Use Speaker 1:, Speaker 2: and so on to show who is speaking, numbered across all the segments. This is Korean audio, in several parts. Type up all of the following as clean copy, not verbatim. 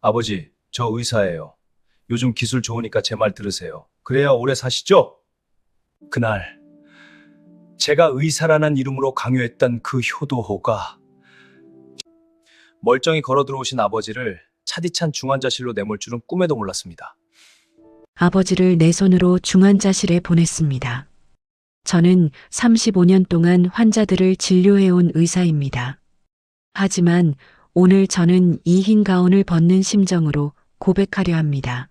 Speaker 1: 아버지, 저 의사예요. 요즘 기술 좋으니까 제 말 들으세요. 그래야 오래 사시죠? 그날, 제가 의사라는 이름으로 강요했던 그 효도호가 멀쩡히 걸어 들어오신 아버지를 차디찬 중환자실로 내몰 줄은 꿈에도 몰랐습니다.
Speaker 2: 아버지를 내 손으로 중환자실에 보냈습니다. 저는 35년 동안 환자들을 진료해온 의사입니다. 하지만 오늘 저는 이 흰 가운을 벗는 심정으로 고백하려 합니다.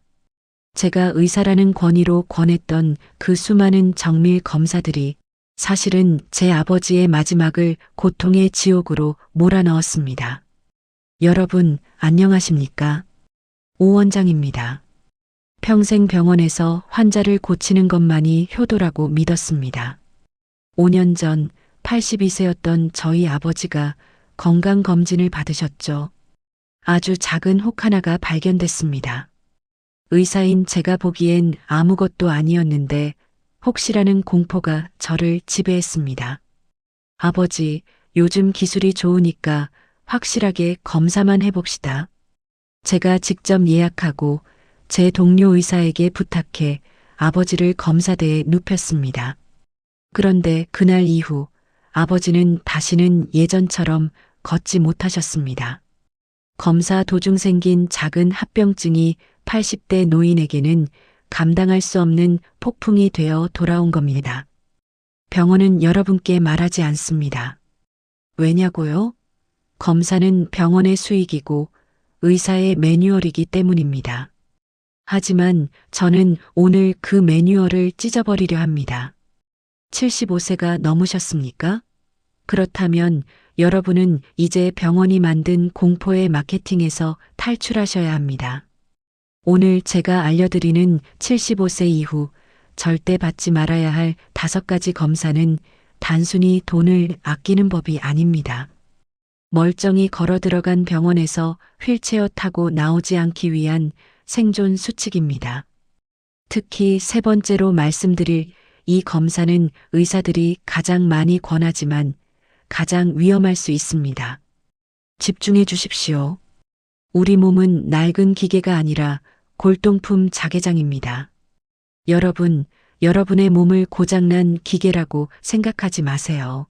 Speaker 2: 제가 의사라는 권위로 권했던 그 수많은 정밀 검사들이 사실은 제 아버지의 마지막을 고통의 지옥으로 몰아넣었습니다. 여러분, 안녕하십니까? 오 원장입니다. 평생 병원에서 환자를 고치는 것만이 효도라고 믿었습니다. 5년 전 82세였던 저희 아버지가 건강검진을 받으셨죠. 아주 작은 혹 하나가 발견됐습니다. 의사인 제가 보기엔 아무것도 아니었는데 혹시라는 공포가 저를 지배했습니다. 아버지, 요즘 기술이 좋으니까 확실하게 검사만 해봅시다. 제가 직접 예약하고 제 동료 의사에게 부탁해 아버지를 검사대에 눕혔습니다. 그런데 그날 이후 아버지는 다시는 예전처럼 걷지 못하셨습니다. 검사 도중 생긴 작은 합병증이 80대 노인에게는 감당할 수 없는 폭풍이 되어 돌아온 겁니다. 병원은 여러분께 말하지 않습니다. 왜냐고요? 검사는 병원의 수익이고 의사의 매뉴얼이기 때문입니다. 하지만 저는 오늘 그 매뉴얼을 찢어버리려 합니다. 75세가 넘으셨습니까? 그렇다면 여러분은 이제 병원이 만든 공포의 마케팅에서 탈출하셔야 합니다. 오늘 제가 알려드리는 75세 이후 절대 받지 말아야 할 5가지 검사는 단순히 돈을 아끼는 법이 아닙니다. 멀쩡히 걸어 들어간 병원에서 휠체어 타고 나오지 않기 위한 생존 수칙입니다. 특히 세 번째로 말씀드릴 이 검사는 의사들이 가장 많이 권하지만 가장 위험할 수 있습니다. 집중해 주십시오. 우리 몸은 낡은 기계가 아니라 골동품 자개장입니다. 여러분, 여러분의 몸을 고장난 기계라고 생각하지 마세요.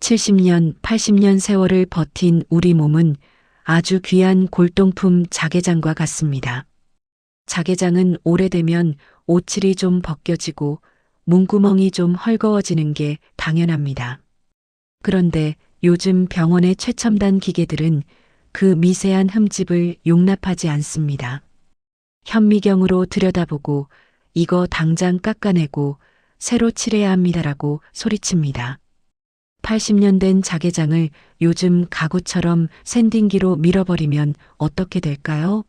Speaker 2: 70년, 80년 세월을 버틴 우리 몸은 아주 귀한 골동품 자개장과 같습니다. 자개장은 오래되면 오칠이 좀 벗겨지고 문구멍이 좀 헐거워지는 게 당연합니다. 그런데 요즘 병원의 최첨단 기계들은 그 미세한 흠집을 용납하지 않습니다. 현미경으로 들여다보고 이거 당장 깎아내고 새로 칠해야 합니다라고 소리칩니다. 80년 된 자개장을 요즘 가구처럼 샌딩기로 밀어버리면 어떻게 될까요?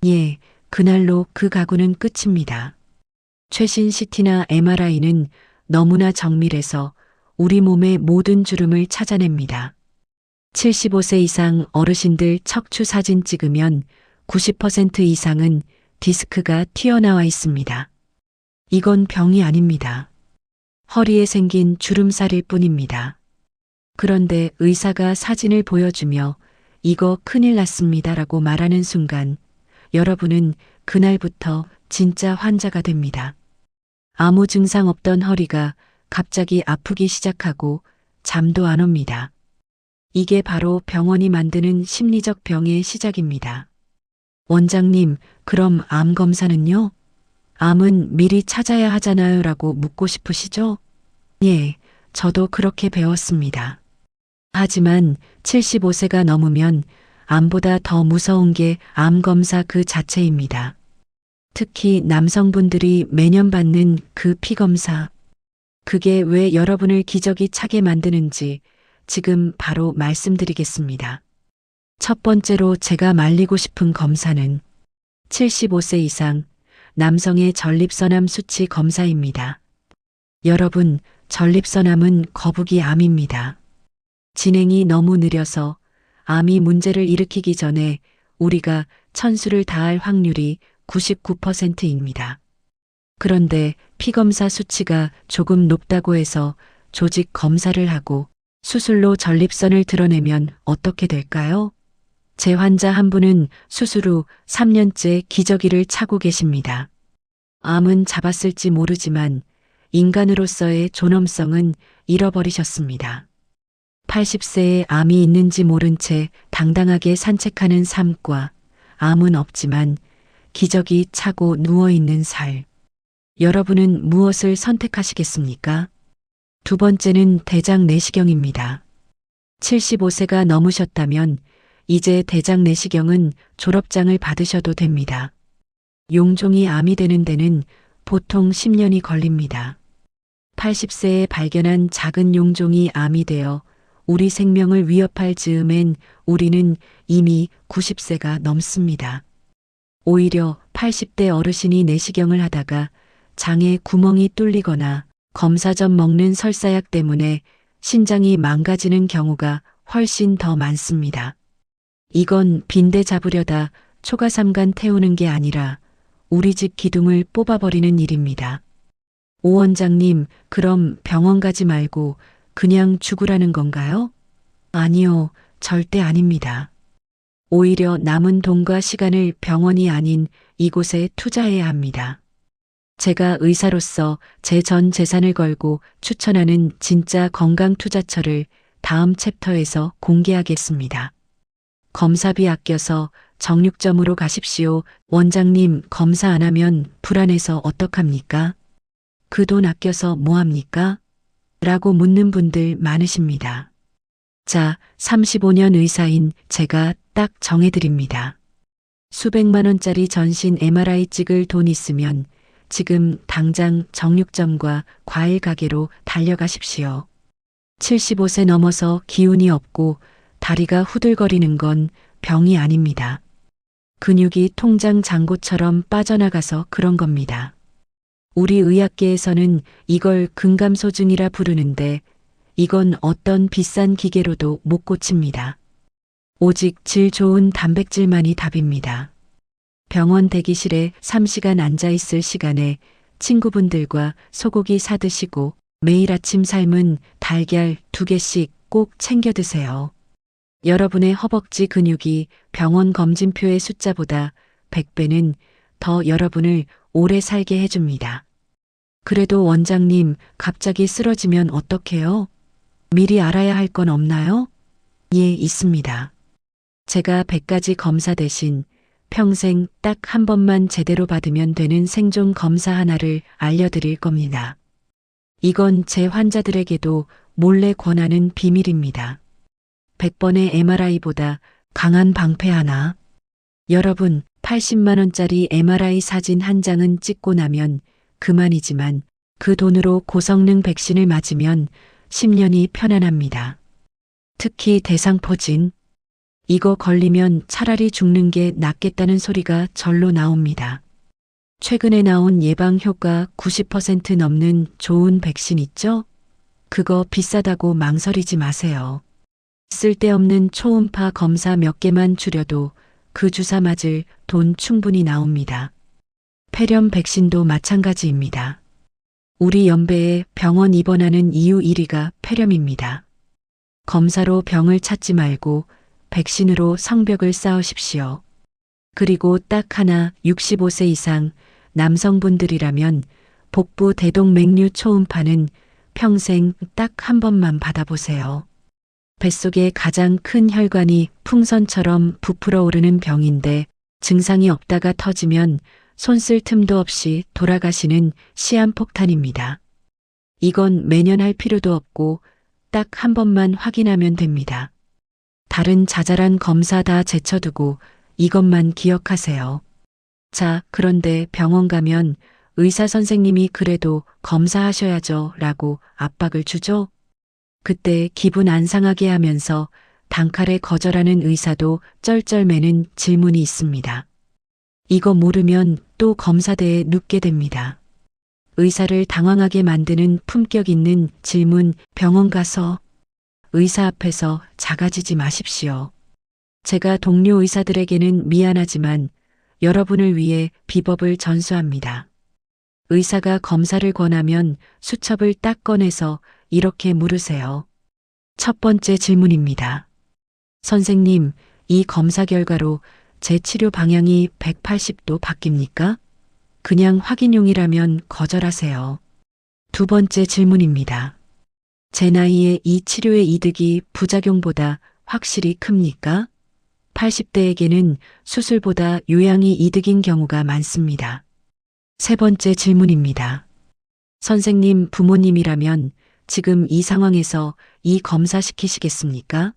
Speaker 2: 예, 그날로 그 가구는 끝입니다. 최신 CT나 MRI는 너무나 정밀해서 우리 몸의 모든 주름을 찾아냅니다. 75세 이상 어르신들 척추 사진 찍으면 90% 이상은 디스크가 튀어나와 있습니다. 이건 병이 아닙니다. 허리에 생긴 주름살일 뿐입니다. 그런데 의사가 사진을 보여주며 이거 큰일 났습니다라고 말하는 순간 여러분은 그날부터 진짜 환자가 됩니다. 아무 증상 없던 허리가 갑자기 아프기 시작하고 잠도 안 옵니다. 이게 바로 병원이 만드는 심리적 병의 시작입니다. 원장님, 그럼 암 검사는요? 암은 미리 찾아야 하잖아요 라고 묻고 싶으시죠? 예, 저도 그렇게 배웠습니다. 하지만 75세가 넘으면 암보다 더 무서운 게 암 검사 그 자체입니다. 특히 남성분들이 매년 받는 그 피 검사. 그게 왜 여러분을 기저귀 차게 만드는지 지금 바로 말씀드리겠습니다. 첫 번째로 제가 말리고 싶은 검사는 75세 이상 남성의 전립선암 수치 검사입니다. 여러분, 전립선암은 거북이 암입니다. 진행이 너무 느려서 암이 문제를 일으키기 전에 우리가 천수를 다할 확률이 99%입니다. 그런데 피검사 수치가 조금 높다고 해서 조직 검사를 하고 수술로 전립선을 드러내면 어떻게 될까요? 제 환자 한 분은 수술 후 3년째 기저귀를 차고 계십니다. 암은 잡았을지 모르지만 인간으로서의 존엄성은 잃어버리셨습니다. 80세에 암이 있는지 모른 채 당당하게 산책하는 삶과 암은 없지만 기저귀 차고 누워있는 살. 여러분은 무엇을 선택하시겠습니까? 두 번째는 대장 내시경입니다. 75세가 넘으셨다면 이제 대장 내시경은 졸업장을 받으셔도 됩니다. 용종이 암이 되는 데는 보통 10년이 걸립니다. 80세에 발견한 작은 용종이 암이 되어 우리 생명을 위협할 즈음엔 우리는 이미 90세가 넘습니다. 오히려 80대 어르신이 내시경을 하다가 장에 구멍이 뚫리거나 검사 전 먹는 설사약 때문에 신장이 망가지는 경우가 훨씬 더 많습니다. 이건 빈대 잡으려다 초가삼간 태우는 게 아니라 우리 집 기둥을 뽑아버리는 일입니다. 오 원장님, 그럼 병원 가지 말고 그냥 죽으라는 건가요? 아니요, 절대 아닙니다. 오히려 남은 돈과 시간을 병원이 아닌 이곳에 투자해야 합니다. 제가 의사로서 제 전 재산을 걸고 추천하는 진짜 건강 투자처를 다음 챕터에서 공개하겠습니다. 검사비 아껴서 정육점으로 가십시오. 원장님, 검사 안 하면 불안해서 어떡합니까? 그 돈 아껴서 뭐 합니까? 라고 묻는 분들 많으십니다. 자, 35년 의사인 제가 딱 정해드립니다. 수백만 원짜리 전신 MRI 찍을 돈 있으면 지금 당장 정육점과 과일 가게로 달려가십시오. 75세 넘어서 기운이 없고 다리가 후들거리는 건 병이 아닙니다. 근육이 통장 잔고처럼 빠져나가서 그런 겁니다. 우리 의학계에서는 이걸 근감소증이라 부르는데 이건 어떤 비싼 기계로도 못 고칩니다. 오직 질 좋은 단백질만이 답입니다. 병원 대기실에 3시간 앉아있을 시간에 친구분들과 소고기 사드시고 매일 아침 삶은 달걀 2개씩 꼭 챙겨 드세요. 여러분의 허벅지 근육이 병원 검진표의 숫자보다 100배는 더 여러분을 오래 살게 해줍니다. 그래도 원장님, 갑자기 쓰러지면 어떡해요? 미리 알아야 할 건 없나요? 예, 있습니다. 제가 100가지 검사 대신 평생 딱 한 번만 제대로 받으면 되는 생존 검사 하나를 알려드릴 겁니다. 이건 제 환자들에게도 몰래 권하는 비밀입니다. 100번의 MRI보다 강한 방패 하나. 여러분, 80만 원짜리 MRI 사진 한 장은 찍고 나면 그만이지만 그 돈으로 고성능 백신을 맞으면 10년이 편안합니다. 특히 대상포진. 이거 걸리면 차라리 죽는 게 낫겠다는 소리가 절로 나옵니다. 최근에 나온 예방 효과 90% 넘는 좋은 백신 있죠? 그거 비싸다고 망설이지 마세요. 쓸데없는 초음파 검사 몇 개만 줄여도 그 주사 맞을 돈 충분히 나옵니다. 폐렴 백신도 마찬가지입니다. 우리 연배에 병원 입원하는 이유 1위가 폐렴입니다. 검사로 병을 찾지 말고 백신으로 성벽을 쌓으십시오. 그리고 딱 하나 65세 이상 남성분들이라면 복부 대동맥류 초음파는 평생 딱 한 번만 받아보세요. 뱃속의 가장 큰 혈관이 풍선처럼 부풀어 오르는 병인데 증상이 없다가 터지면 손 쓸 틈도 없이 돌아가시는 시한폭탄입니다. 이건 매년 할 필요도 없고 딱 한 번만 확인하면 됩니다. 다른 자잘한 검사 다 제쳐두고 이것만 기억하세요. 자, 그런데 병원 가면 의사 선생님이 그래도 검사하셔야죠 라고 압박을 주죠. 그때 기분 안 상하게 하면서 단칼에 거절하는 의사도 쩔쩔매는 질문이 있습니다. 이거 모르면 또 검사대에 눕게 됩니다. 의사를 당황하게 만드는 품격 있는 질문, 병원 가서 의사 앞에서 작아지지 마십시오. 제가 동료 의사들에게는 미안하지만 여러분을 위해 비법을 전수합니다. 의사가 검사를 권하면 수첩을 딱 꺼내서 이렇게 물으세요. 첫 번째 질문입니다. 선생님, 이 검사 결과로 제 치료 방향이 180도 바뀝니까? 그냥 확인용이라면 거절하세요. 두 번째 질문입니다. 제 나이에 이 치료의 이득이 부작용보다 확실히 큽니까? 80대에게는 수술보다 요양이 이득인 경우가 많습니다. 세 번째 질문입니다. 선생님, 부모님이라면 지금 이 상황에서 이 검사 시키시겠습니까?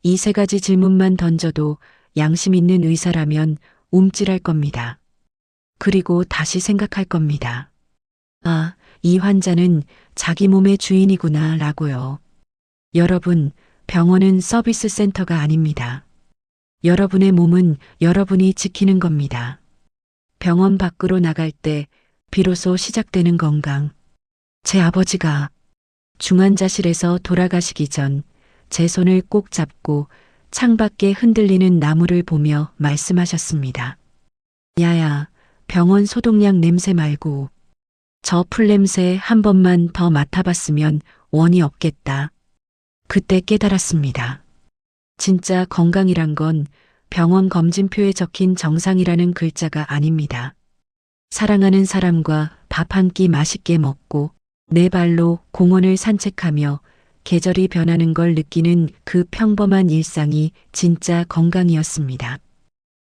Speaker 2: 이 세 가지 질문만 던져도 양심 있는 의사라면 움찔할 겁니다. 그리고 다시 생각할 겁니다. 아, 이 환자는 자기 몸의 주인이구나 라고요. 여러분, 병원은 서비스 센터가 아닙니다. 여러분의 몸은 여러분이 지키는 겁니다. 병원 밖으로 나갈 때 비로소 시작되는 건강. 제 아버지가 중환자실에서 돌아가시기 전 제 손을 꼭 잡고 창밖에 흔들리는 나무를 보며 말씀하셨습니다. 야야, 병원 소독약 냄새 말고 저 풀냄새 한 번만 더 맡아봤으면 원이 없겠다. 그때 깨달았습니다. 진짜 건강이란 건 병원 검진표에 적힌 정상이라는 글자가 아닙니다. 사랑하는 사람과 밥 한 끼 맛있게 먹고 내 발로 공원을 산책하며 계절이 변하는 걸 느끼는 그 평범한 일상이 진짜 건강이었습니다.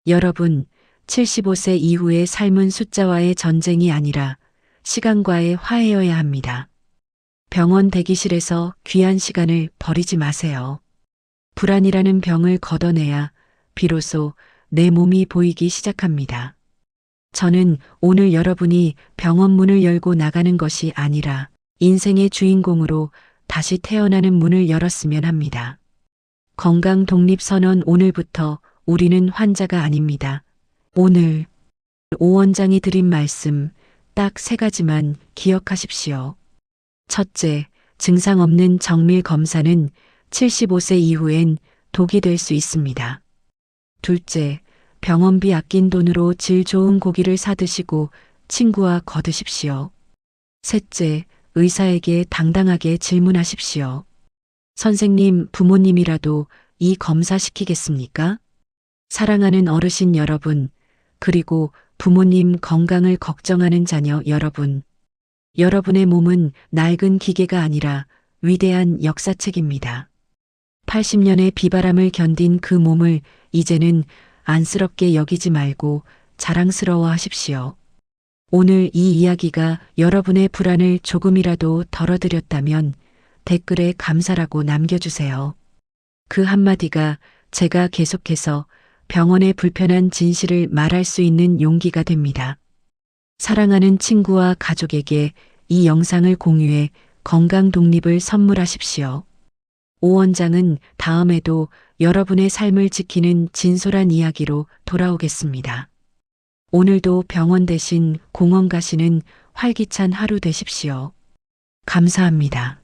Speaker 2: 여러분, 75세 이후의 삶은 숫자와의 전쟁이 아니라 시간과의 화해여야 합니다. 병원 대기실에서 귀한 시간을 버리지 마세요. 불안이라는 병을 걷어내야 비로소 내 몸이 보이기 시작합니다. 저는 오늘 여러분이 병원 문을 열고 나가는 것이 아니라 인생의 주인공으로 다시 태어나는 문을 열었으면 합니다. 건강 독립 선언. 오늘부터 우리는 환자가 아닙니다. 오늘 오 원장이 드린 말씀 딱 세 가지만 기억하십시오. 첫째, 증상 없는 정밀 검사는 75세 이후엔 독이 될 수 있습니다. 둘째, 병원비 아낀 돈으로 질 좋은 고기를 사 드시고 친구와 거드십시오. 셋째, 의사에게 당당하게 질문하십시오. 선생님, 부모님이라도 이 검사 시키겠습니까? 사랑하는 어르신 여러분, 그리고 부모님 건강을 걱정하는 자녀 여러분. 여러분의 몸은 낡은 기계가 아니라 위대한 역사책입니다. 80년의 비바람을 견딘 그 몸을 이제는 안쓰럽게 여기지 말고 자랑스러워 하십시오. 오늘 이 이야기가 여러분의 불안을 조금이라도 덜어드렸다면 댓글에 감사라고 남겨주세요. 그 한마디가 제가 계속해서 병원의 불편한 진실을 말할 수 있는 용기가 됩니다. 사랑하는 친구와 가족에게 이 영상을 공유해 건강 독립을 선물하십시오. 오 원장은 다음에도 여러분의 삶을 지키는 진솔한 이야기로 돌아오겠습니다. 오늘도 병원 대신 공원 가시는 활기찬 하루 되십시오. 감사합니다.